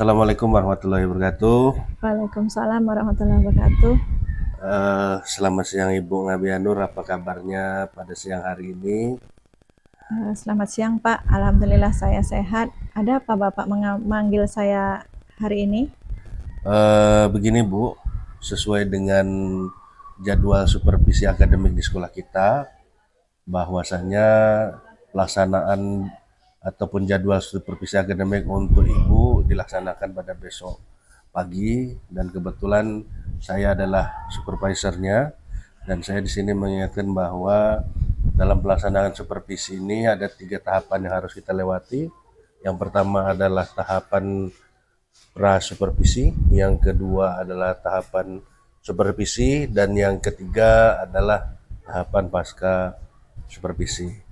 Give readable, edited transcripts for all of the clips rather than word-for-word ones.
Assalamualaikum warahmatullahi wabarakatuh. Waalaikumsalam warahmatullahi wabarakatuh. Selamat siang Ibu Ngabianur, apa kabarnya pada siang hari ini? Selamat siang Pak, Alhamdulillah saya sehat. Ada apa Bapak memanggil saya hari ini? Begini Bu, sesuai dengan jadwal supervisi akademik di sekolah kita, bahwasanya pelaksanaan ataupun jadwal supervisi akademik untuk Ibu dilaksanakan pada besok pagi, dan kebetulan saya adalah supervisornya, dan saya di sini mengingatkan bahwa dalam pelaksanaan supervisi ini ada 3 tahapan yang harus kita lewati. Yang pertama adalah tahapan pra supervisi, yang kedua adalah tahapan supervisi, dan yang ketiga adalah tahapan pasca supervisi.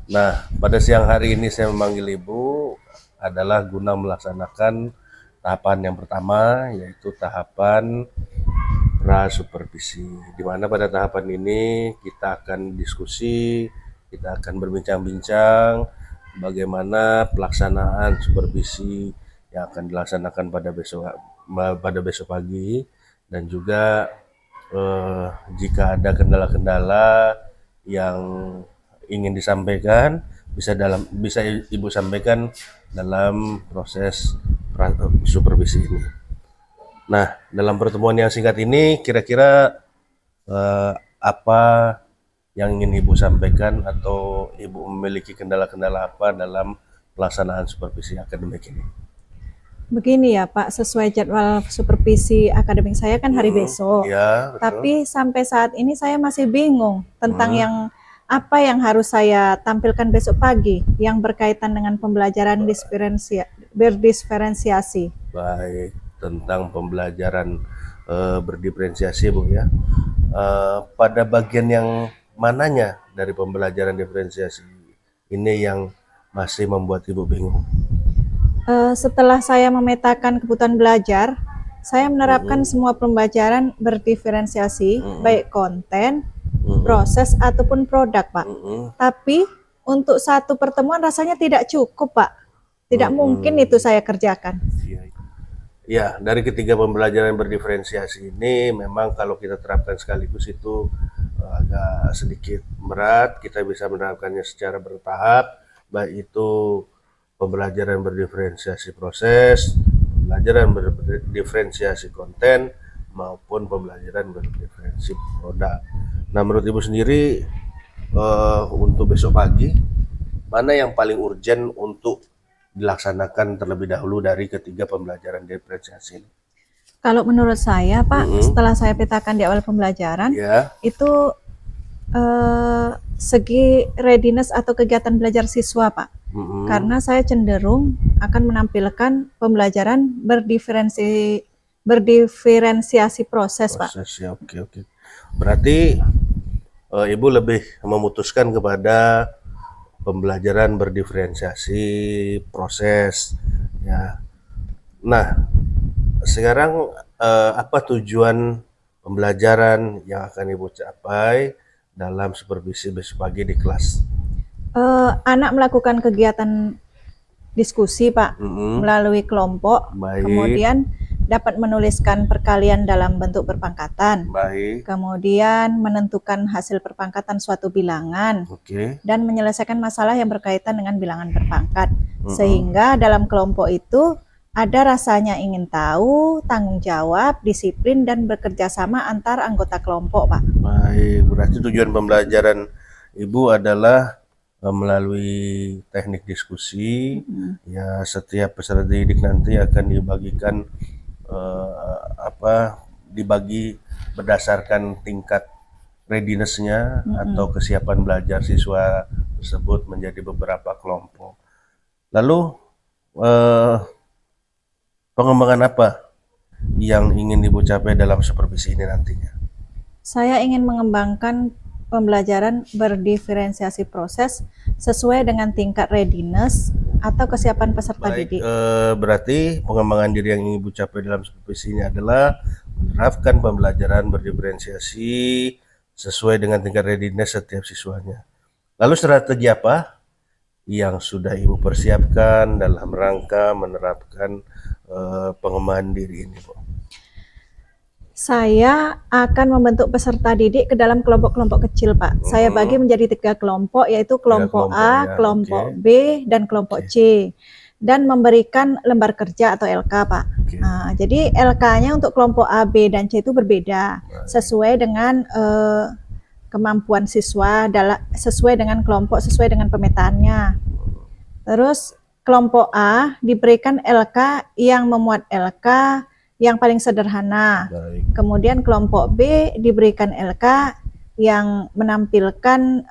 Nah, pada siang hari ini saya memanggil Ibu adalah guna melaksanakan tahapan yang pertama, yaitu tahapan pra supervisi, di mana pada tahapan ini kita akan diskusi, kita akan berbincang-bincang bagaimana pelaksanaan supervisi yang akan dilaksanakan pada besok pagi, dan juga jika ada kendala-kendala yang ingin disampaikan bisa Ibu sampaikan dalam proses supervisi ini. Nah, dalam pertemuan yang singkat ini kira-kira apa yang ingin Ibu sampaikan, atau Ibu memiliki kendala-kendala apa dalam pelaksanaan supervisi akademik ini? Begini ya Pak, sesuai jadwal supervisi akademik saya kan hari besok. Ya, betul. Tapi sampai saat ini saya masih bingung tentang apa yang harus saya tampilkan besok pagi yang berkaitan dengan pembelajaran berdiferensiasi. Baik, tentang pembelajaran berdiferensiasi Bu ya. Pada bagian yang mananya dari pembelajaran diferensiasi ini yang masih membuat Ibu bingung? Setelah saya memetakan kebutuhan belajar, saya menerapkan semua pembelajaran berdiferensiasi, baik konten, proses ataupun produk Pak. Tapi untuk satu pertemuan rasanya tidak cukup Pak. Tidak mungkin itu saya kerjakan. Ya, dari ketiga pembelajaran berdiferensiasi ini memang kalau kita terapkan sekaligus itu agak sedikit berat. Kita bisa menerapkannya secara bertahap, baik itu pembelajaran berdiferensiasi proses, pembelajaran berdiferensiasi konten, maupun pembelajaran berdiferensiasi produk. Nah, menurut Ibu sendiri untuk besok pagi mana yang paling urgent untuk dilaksanakan terlebih dahulu dari ketiga pembelajaran diferensiasi ini? Kalau menurut saya Pak, setelah saya petakan di awal pembelajaran, itu segi readiness atau kegiatan belajar siswa Pak. Karena saya cenderung akan menampilkan pembelajaran berdiferensiasi proses Pak. Ya, oke. Berarti Ibu lebih memutuskan kepada pembelajaran berdiferensiasi proses ya. Nah, sekarang apa tujuan pembelajaran yang akan Ibu capai dalam supervisi besok pagi di kelas? Anak melakukan kegiatan diskusi Pak, melalui kelompok. Baik. Kemudian dapat menuliskan perkalian dalam bentuk berpangkatan. Baik. Kemudian menentukan hasil perpangkatan suatu bilangan. Dan menyelesaikan masalah yang berkaitan dengan bilangan berpangkat. Sehingga dalam kelompok itu ada rasanya ingin tahu, tanggung jawab, disiplin, dan bekerja sama antar anggota kelompok Pak. Baik, berarti tujuan pembelajaran Ibu adalah melalui teknik diskusi. Ya, setiap peserta didik nanti akan dibagikan dibagi berdasarkan tingkat readiness-nya atau kesiapan belajar siswa tersebut menjadi beberapa kelompok. Lalu pengembangan apa yang ingin Ibu capai dalam supervisi ini nantinya? Saya ingin mengembangkan pembelajaran berdiferensiasi proses sesuai dengan tingkat readiness atau kesiapan peserta didik. Berarti pengembangan diri yang ingin Ibu capai dalam supervisi ini adalah menerapkan pembelajaran berdiferensiasi sesuai dengan tingkat readiness setiap siswanya. Lalu strategi apa yang sudah Ibu persiapkan dalam rangka menerapkan pengembangan diri ini, Bu? Saya akan membentuk peserta didik ke dalam kelompok-kelompok kecil, Pak. Saya bagi menjadi 3 kelompok, yaitu kelompok kelompok, A, ya, kelompok oke. B, dan kelompok C. Dan memberikan lembar kerja atau LK, Pak. Oke. Nah, jadi LK-nya untuk kelompok A, B, dan C itu berbeda, sesuai dengan kemampuan siswa, sesuai dengan kelompok, sesuai dengan pemetaannya. Terus kelompok A diberikan LK yang memuat LK yang paling sederhana. Baik. Kemudian kelompok B diberikan LK yang menampilkan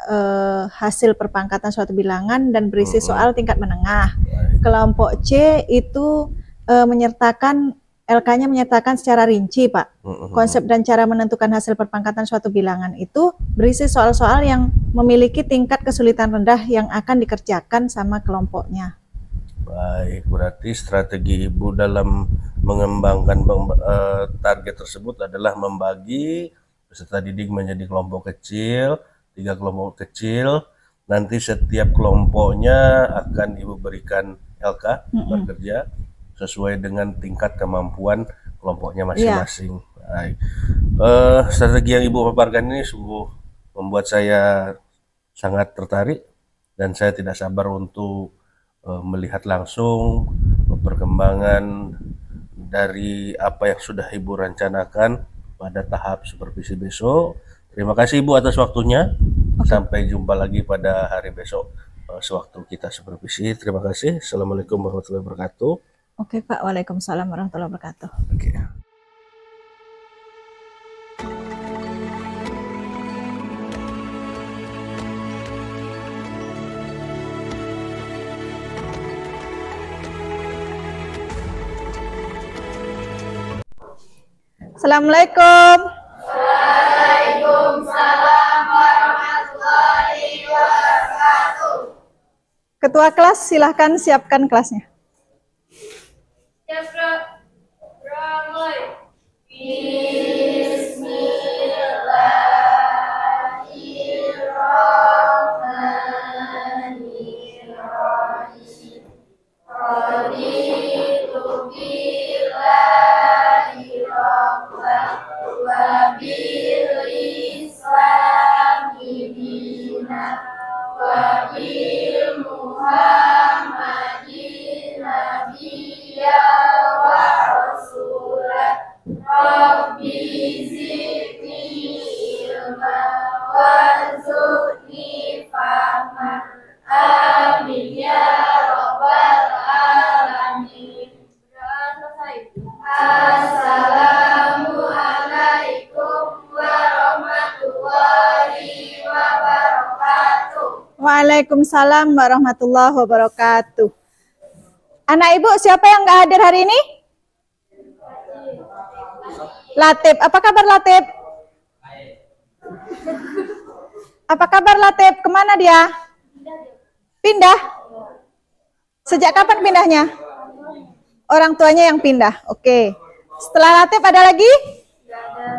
hasil perpangkatan suatu bilangan dan berisi soal tingkat menengah. Baik. Kelompok C itu menyertakan LK-nya menyertakan secara rinci, Pak. Konsep dan cara menentukan hasil perpangkatan suatu bilangan itu berisi soal-soal yang memiliki tingkat kesulitan rendah yang akan dikerjakan sama kelompoknya. Baik, berarti strategi Ibu dalam mengembangkan target tersebut adalah membagi peserta didik menjadi kelompok kecil, 3 kelompok kecil. Nanti setiap kelompoknya akan Ibu berikan LK bekerja sesuai dengan tingkat kemampuan kelompoknya masing-masing. Baik. Strategi yang Ibu paparkan ini sungguh membuat saya sangat tertarik dan saya tidak sabar untuk melihat langsung perkembangan dari apa yang sudah Ibu rencanakan pada tahap supervisi besok. Terima kasih Ibu atas waktunya. Sampai jumpa lagi pada hari besok sewaktu kita supervisi. Terima kasih. Assalamualaikum warahmatullahi wabarakatuh. Oke Pak, waalaikumsalam warahmatullahi wabarakatuh. Oke. Assalamualaikum. Waalaikumsalam warahmatullahi wabarakatuh. Ketua kelas silahkan siapkan kelasnya. Siap, mulai. Bismillahirrahmanirrahim. Raditu billahi rabban wa bil islami dinan wa bil muhammadin nabiyyan wa rasulan. Rabbi zidni ilman warzuqni fahman. Amin ya rabbal alamin. Assalamualaikum warahmatullahi wabarakatuh. Waalaikumsalam warahmatullahi wabarakatuh. Anak Ibu, siapa yang nggak hadir hari ini? Latif. Apa kabar Latif? Apa kabar Latif? Kemana dia? Pindah? Sejak kapan pindahnya? Orang tuanya yang pindah. Oke. Setelah Latif ada lagi?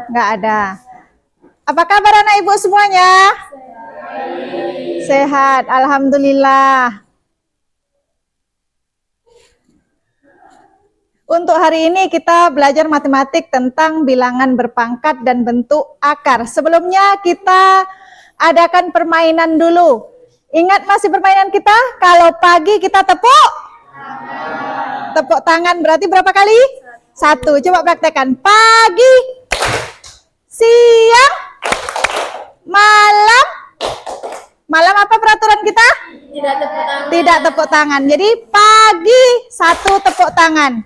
Nggak ada. Apa kabar anak Ibu semuanya? Sehat. Alhamdulillah. Untuk hari ini kita belajar matematik tentang bilangan berpangkat dan bentuk akar. Sebelumnya kita adakan permainan dulu. Ingat masih permainan kita? Kalau pagi kita tepuk tangan berarti berapa kali? 1. Coba praktekkan. Pagi, siang, malam. Malam apa peraturan kita? Tidak tepuk tangan. Tidak tepuk tangan. Jadi pagi 1 tepuk tangan.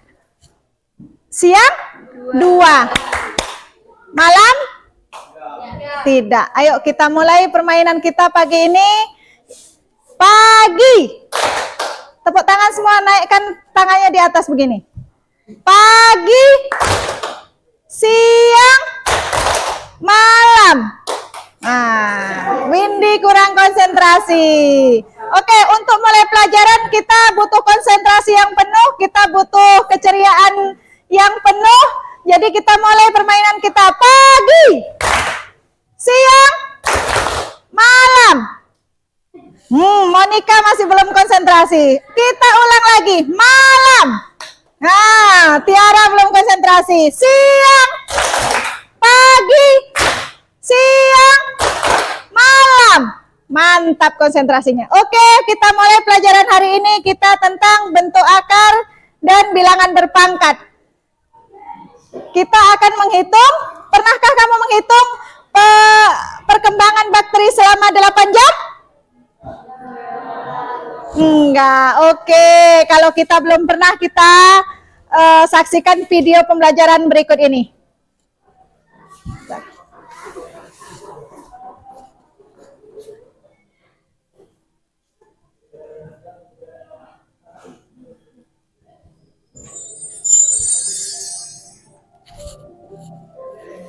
Siang 2. Malam tidak. Ayo kita mulai permainan kita pagi ini. Pagi. Tepuk tangan semua, naikkan tangannya di atas begini. Pagi, siang, malam. Nah, Windy kurang konsentrasi. Oke, untuk mulai pelajaran kita butuh konsentrasi yang penuh, kita butuh keceriaan yang penuh. Jadi kita mulai permainan kita pagi, siang, malam. Monica masih belum konsentrasi. Kita ulang lagi. Malam, Nah, Tiara belum konsentrasi. Siang, pagi, siang, malam. Mantap konsentrasinya. Oke, kita mulai pelajaran hari ini. Kita tentang bentuk akar dan bilangan berpangkat. Kita akan menghitung. Pernahkah kamu menghitung perkembangan bakteri selama 8 jam? Enggak. Oke, kalau kita belum pernah, kita saksikan video pembelajaran berikut ini.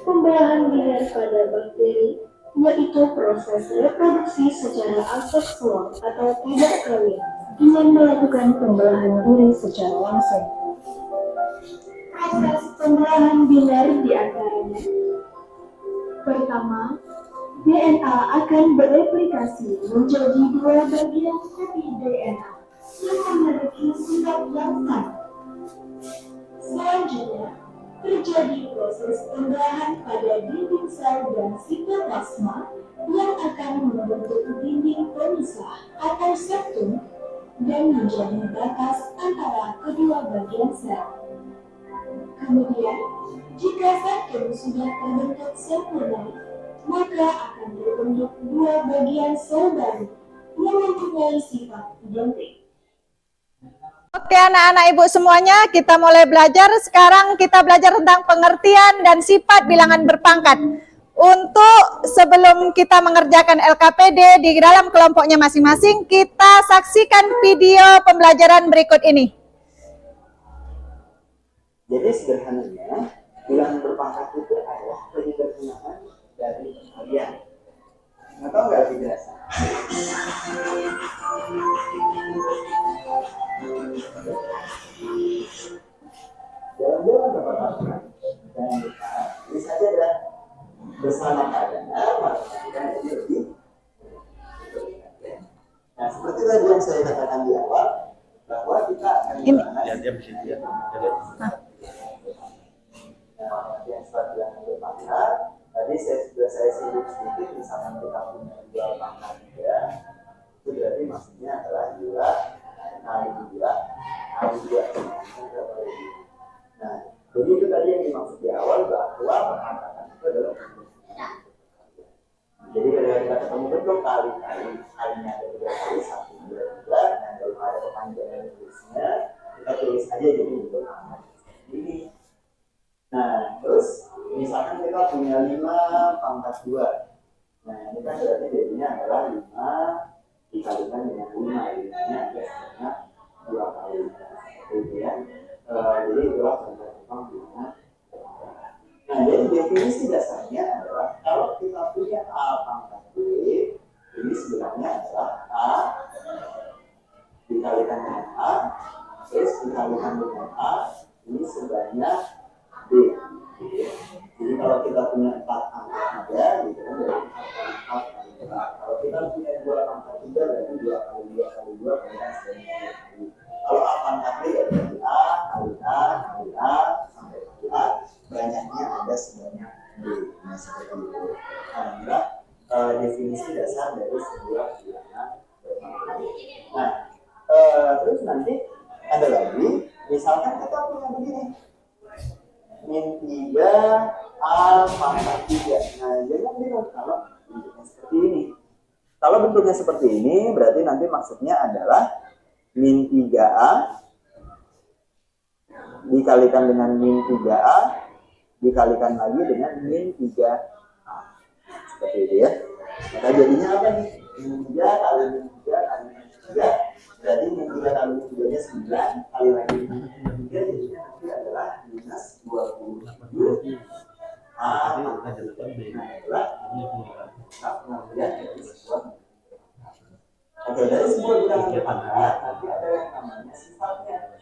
Pembelahan binar pada bakteri yaitu proses reproduksi secara aseksual atau tidak kawin dengan melakukan pembelahan diri secara langsung. Proses pembelahan binar diantaranya: pertama, DNA akan bereplikasi menjadi 2 bagian kopi DNA yang memiliki sifat yang sama. Selanjutnya, terjadi proses pembelahan pada dinding sel dan sitoplasma yang akan membentuk dinding pemisah atau septum dan menjadi batas antara kedua bagian sel. Kemudian, jika septum sudah terbentuk sempurna, maka akan terbentuk 2 bagian sel baru yang mempunyai sifat identik. Oke anak-anak ibu semuanya, kita mulai belajar. Sekarang kita belajar tentang pengertian dan sifat bilangan berpangkat. Untuk sebelum kita mengerjakan LKPD di dalam kelompoknya masing-masing, kita saksikan video pembelajaran berikut ini. Jadi sederhananya, bilangan berpangkat itu adalah penyederhanaan dari kalian. Nggak tahu nggak lebih jelas? Dalam bilangan berpangkat, jangan lupa, ini saja adalah bersama kalian, matematika jadi lebih. Nah, seperti tadi yang saya katakan di awal, bahwa kita akan Dia bisa lihat. yang setelah bilangan berpangkat, tadi saya singgung sedikit, misalkan kita punya 2 pangkat 3, itu berarti maksudnya adalah 2 kali 2 kali 2. Nah, jadi itu tadi yang dimaksud di awal, bahwa perangkatan itu adalah bentuk. Jadi ketika kita ketemu bentuk kali-kali, kalinya ada 2 kali, 1, 2, 3, dan daripada kepanjangan tulisnya, kita tulis aja jadi bentuk pangkat ini. Nah, terus misalkan kita punya 5 pangkat 2. Nah, ini kan berarti jadinya adalah 5 dikalikan dengan 5. Ini ada sebanyak 2 kali. Gitu ya. Jadi itulah contoh-contoh bilangan. Nah, jadi definisi dasarnya adalah kalau kita punya A pangkat B, ini sebenarnya adalah A dikalikan dengan A, terus dikalikan dengan A, ini sebanyak B. Jadi kalau kita punya 4 pangkat 3, gitu kan dari 4 kali 4. Kalau kita punya 2 pangkat 3, berarti 2 kali 2 kali 2 kan sebanyak 2 kali. Kalau A pangkat B, ya dari A kali A kali A sampai kali A, banyaknya ada sebanyak B. Nah, seperti itu. Adalah definisi dasar dari sebuah bilangan berpangkat. Nah, terus nanti ada lagi, misalkan kita punya begini. Min 3 A pangkat 3. Nah, jangan bingung kalau bentuknya seperti ini. Kalau bentuknya seperti ini, berarti nanti maksudnya adalah min 3A dikalikan dengan min 3A dikalikan lagi dengan min 3A. Seperti itu ya. Maka jadinya apa nih? Min 3 kali min 3 kali min 3. Berarti min 3 kali min 3 nya 9 kali lagi min 3 jadinya nanti adalah minus 27 A. Nah, itulah kemudian dari sebuah. Oke, dari sebuah bilangan berpangkat nanti ada yang namanya sifatnya.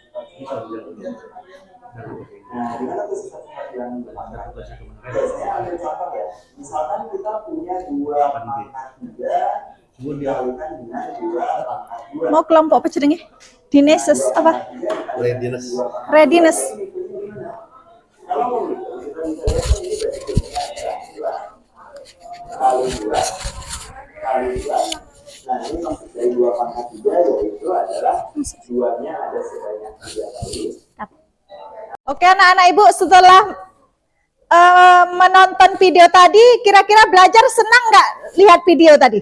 Nah, di mana tuh sifat-sifat bilangan berpangkat? Oke, saya ambil contoh ya. Misalkan kita punya 2 pangkat 3 dikalikan dengan 2 pangkat 2. Mau kelompok apa jenenge? Dinesis apa? Readiness. Readiness. Kalau begitu kita bisa lihat ini kali 2 kali 2. Nah ini maksud dari 2 pangkat 3 yaitu adalah 2-nya ada sebanyak 3 kali. Oke anak-anak ibu, setelah menonton video tadi, kira-kira belajar senang nggak lihat video tadi?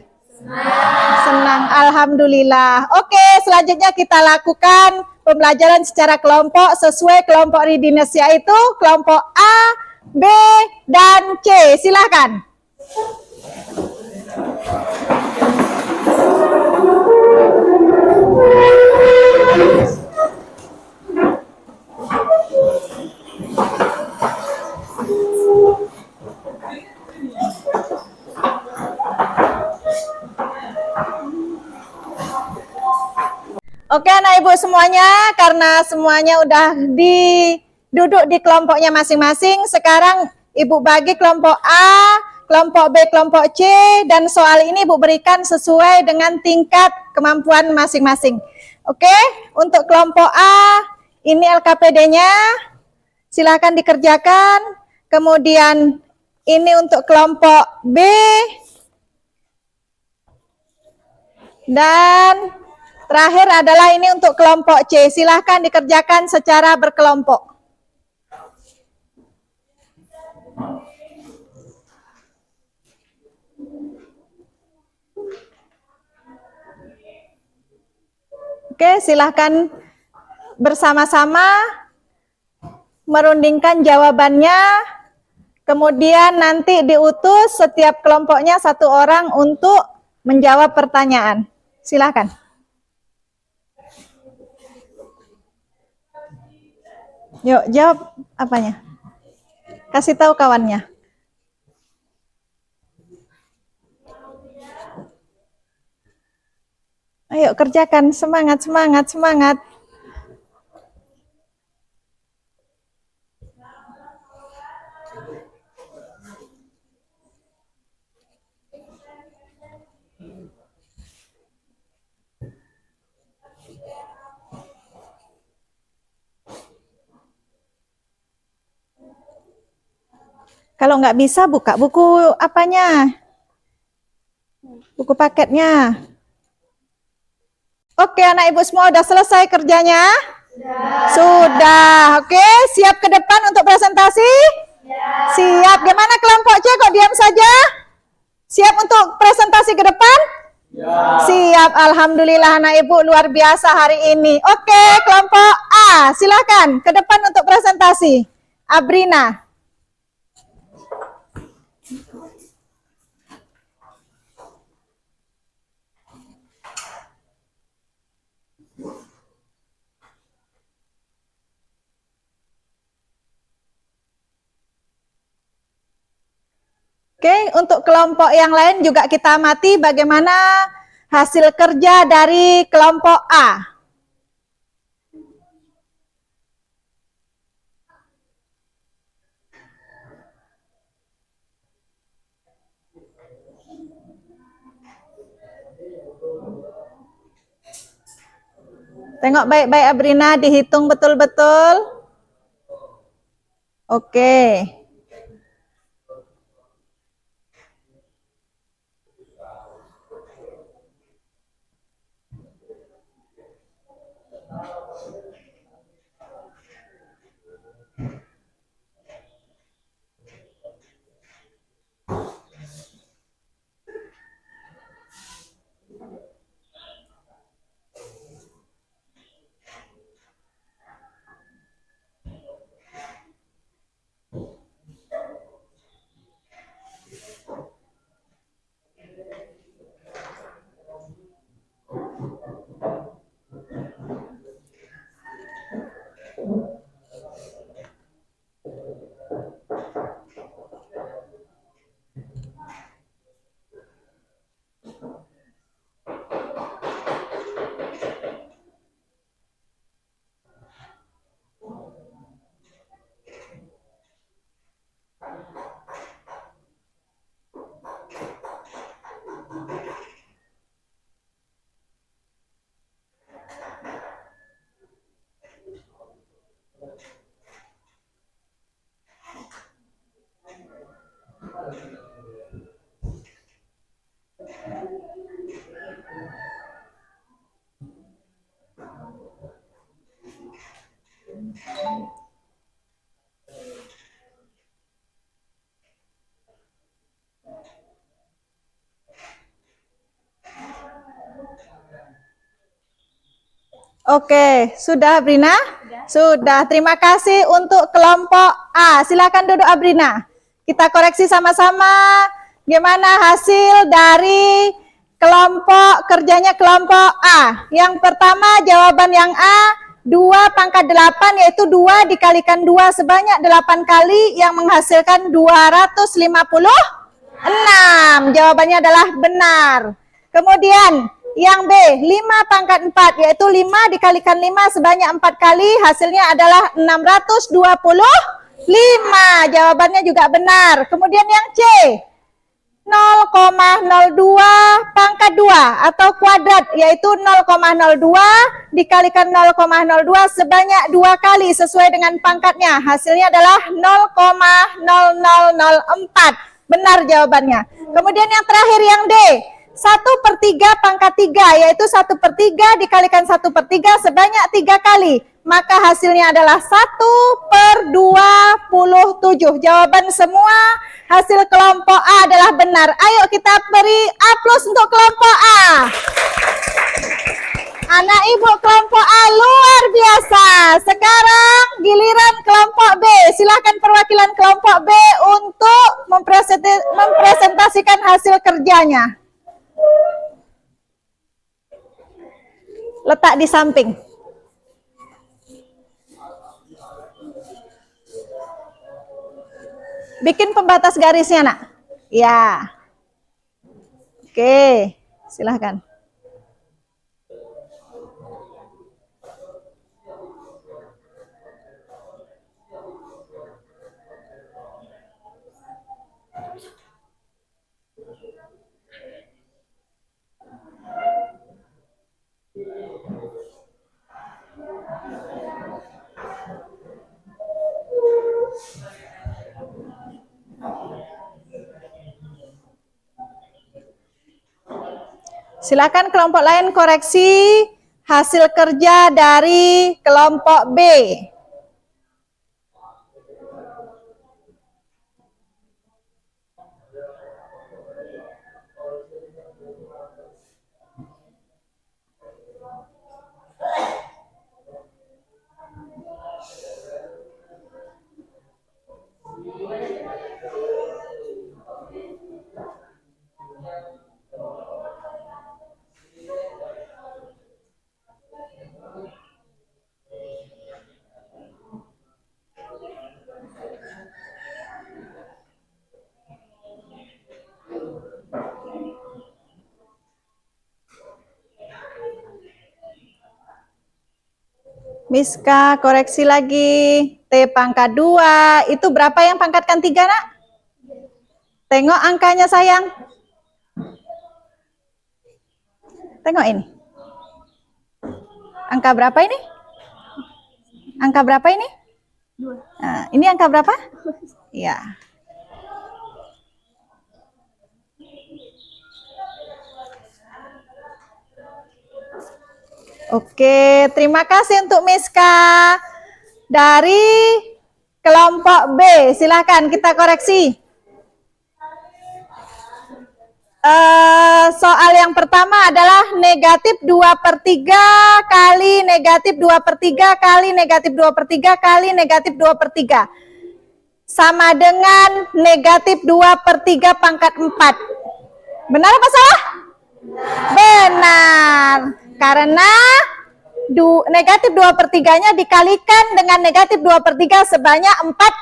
Senang, alhamdulillah. Oke, selanjutnya kita lakukan pembelajaran secara kelompok sesuai kelompok readiness, yaitu kelompok A, B, dan C. Silakan. Oke anak ibu semuanya, karena semuanya udah duduk di kelompoknya masing-masing, sekarang ibu bagi kelompok A, kelompok B, kelompok C, dan soal ini ibu berikan sesuai dengan tingkat kemampuan masing-masing. Oke, untuk kelompok A, ini LKPD-nya, silahkan dikerjakan. Kemudian ini untuk kelompok B, dan terakhir adalah ini untuk kelompok C. Silahkan dikerjakan secara berkelompok. Oke, silahkan bersama-sama merundingkan jawabannya. Kemudian nanti diutus setiap kelompoknya 1 orang untuk menjawab pertanyaan. Silahkan. Yuk, jawab apanya? Kasih tahu kawannya. Ayo kerjakan, semangat, semangat, semangat. Kalau nggak bisa, buka buku apanya? Buku paketnya. Oke, anak ibu semua udah selesai kerjanya? Sudah. Oke, siap ke depan untuk presentasi? Siap. Gimana kelompok C kok diam saja? Siap untuk presentasi ke depan? Siap. Alhamdulillah anak ibu luar biasa hari ini. Oke, kelompok A, silakan ke depan untuk presentasi. Abrina. Oke, untuk kelompok yang lain juga kita amati bagaimana hasil kerja dari kelompok A. Tengok baik-baik Abrina, dihitung betul-betul. Oke. Oke, sudah Abrina? Sudah. Terima kasih untuk kelompok A. Silakan duduk Abrina. Kita koreksi sama-sama gimana hasil dari kelompok kerjanya kelompok A. Yang pertama jawaban yang A 2 pangkat 8 yaitu 2 dikalikan 2 sebanyak 8 kali yang menghasilkan 256. Jawabannya adalah benar. Kemudian yang B 5 pangkat 4 yaitu 5 dikalikan 5 sebanyak 4 kali hasilnya adalah 625. Jawabannya juga benar. Kemudian yang C 0,02 pangkat 2 atau kuadrat yaitu 0,02 dikalikan 0,02 sebanyak 2 kali sesuai dengan pangkatnya. Hasilnya adalah 0,0004. Benar jawabannya. Kemudian yang terakhir yang D 1/3 pangkat 3 yaitu 1/3 dikalikan 1/3 sebanyak 3 kali. Maka hasilnya adalah 1/27. Jawaban semua hasil kelompok A adalah benar. Ayo kita beri aplaus untuk kelompok A. Anak ibu kelompok A luar biasa. Sekarang giliran kelompok B. Silakan perwakilan kelompok B untuk mempresentasikan hasil kerjanya. Letak di samping. Bikin pembatas garisnya, Nak. Ya. Oke, silahkan. Silakan kelompok lain koreksi hasil kerja dari kelompok B. Miska, koreksi lagi. T pangkat 2. Itu berapa yang pangkatkan 3, Nak? Tengok angkanya, sayang. Tengok ini. Angka berapa ini? Angka berapa ini? 2. Nah, ini angka berapa? Ya. Oke, terima kasih untuk Miska. Dari kelompok B, silakan kita koreksi. Soal yang pertama adalah negatif 2/3 kali negatif 2/3 kali negatif 2/3 kali negatif 2/3. Sama dengan negatif 2/3 pangkat 4. Benar apa salah? Benar. Karena negatif 2/3-nya dikalikan dengan negatif 2/3 sebanyak 4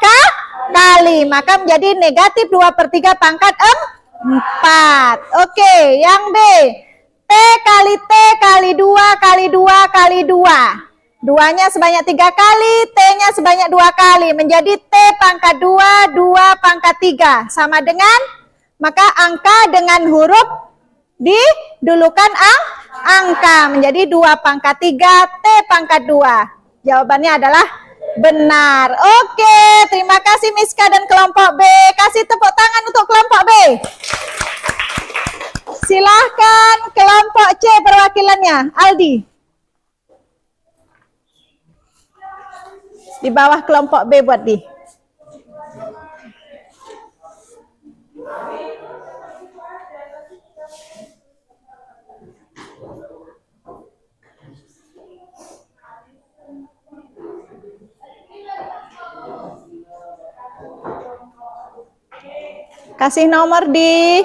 kali. Maka menjadi negatif 2/3 pangkat 4. Oke, yang B. T kali T kali 2 kali 2 kali 2. 2-nya sebanyak 3 kali, T-nya sebanyak 2 kali. Menjadi T pangkat 2, 2 pangkat 3. Sama dengan, maka angka dengan huruf didulukan angka menjadi 2 pangkat 3 T pangkat 2. Jawabannya adalah benar. Oke, terima kasih Miska dan kelompok B. Kasih tepuk tangan untuk kelompok B. Silahkan kelompok C perwakilannya, Aldi. Di bawah kelompok B buat di. Kasih nomor di.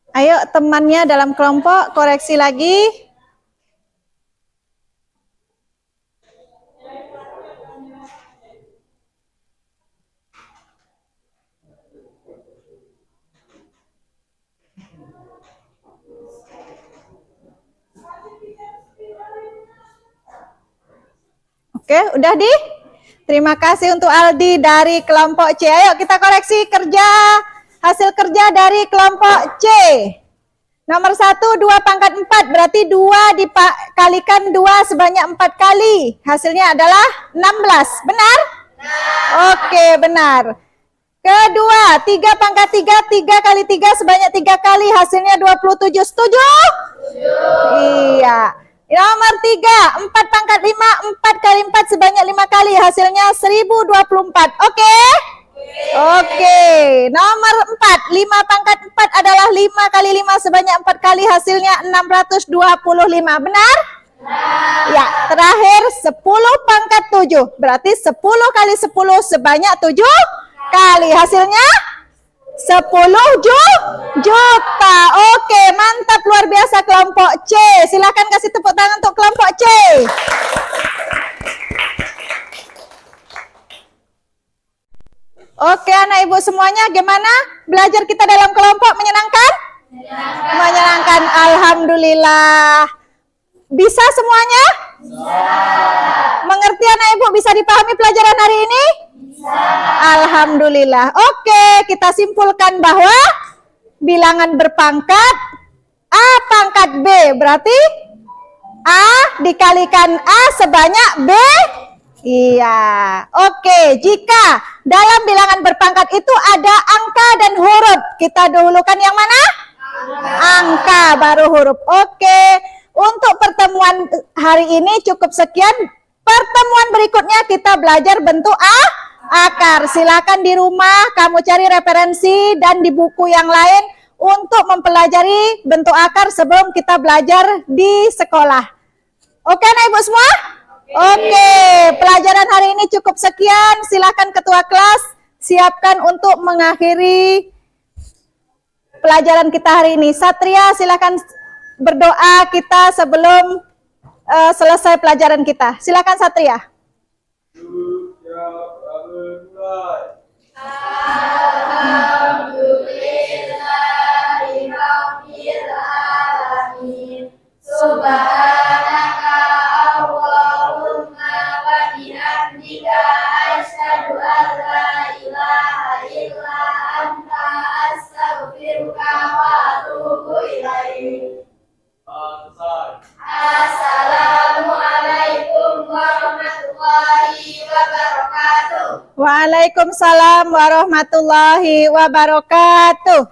Ayo temannya dalam kelompok koreksi lagi. Oke, udah di? Terima kasih untuk Aldi dari kelompok C. Ayo kita koreksi hasil kerja dari kelompok C. Nomor 1, 2 pangkat 4. Berarti 2 dikalikan 2 sebanyak 4 kali. Hasilnya adalah 16. Benar? Oke, benar. Kedua, 3 pangkat 3. 3 kali 3 sebanyak 3 kali. Hasilnya 27. Setuju? Iya. Nomor 3, 4 pangkat 5, 4 kali 4 sebanyak 5 kali, hasilnya 1024. Oke? Oke. Nomor 4, 5 pangkat 4 adalah 5 kali 5 sebanyak 4 kali, hasilnya 625. Benar? Ya, terakhir 10 pangkat 7. Berarti 10 kali 10 sebanyak 7 kali, hasilnya 10 juta. Oke, mantap, luar biasa kelompok C. Silakan kasih tepuk tangan untuk kelompok C. Oke, anak ibu semuanya, gimana belajar kita dalam kelompok? Menyenangkan? Menyenangkan. Alhamdulillah. Bisa semuanya? Mengerti anak ibu? Bisa dipahami pelajaran hari ini? Alhamdulillah. Oke, kita simpulkan bahwa bilangan berpangkat A pangkat B berarti A dikalikan A sebanyak B. Iya. Oke, jika dalam bilangan berpangkat itu ada angka dan huruf, kita dahulukan yang mana? Angka baru huruf. Oke, untuk pertemuan hari ini cukup sekian. Pertemuan berikutnya kita belajar bentuk akar. Silakan di rumah kamu cari referensi dan di buku yang lain untuk mempelajari bentuk akar sebelum kita belajar di sekolah. Oke, anak ibu semua? Oke, pelajaran hari ini cukup sekian. Silakan ketua kelas siapkan untuk mengakhiri pelajaran kita hari ini. Satria, silakan berdoa kita sebelum selesai pelajaran kita. Silakan Satria. Alhamdulillahirrahmanirrahim. Subhanaka Allahumma wa bihamdika asyhadu an la ilaha illa anta astaghfiruka wa atubu ilaik. Assalamualaikum warahmatullahi wabarakatuh. Waalaikumsalam warahmatullahi wabarakatuh.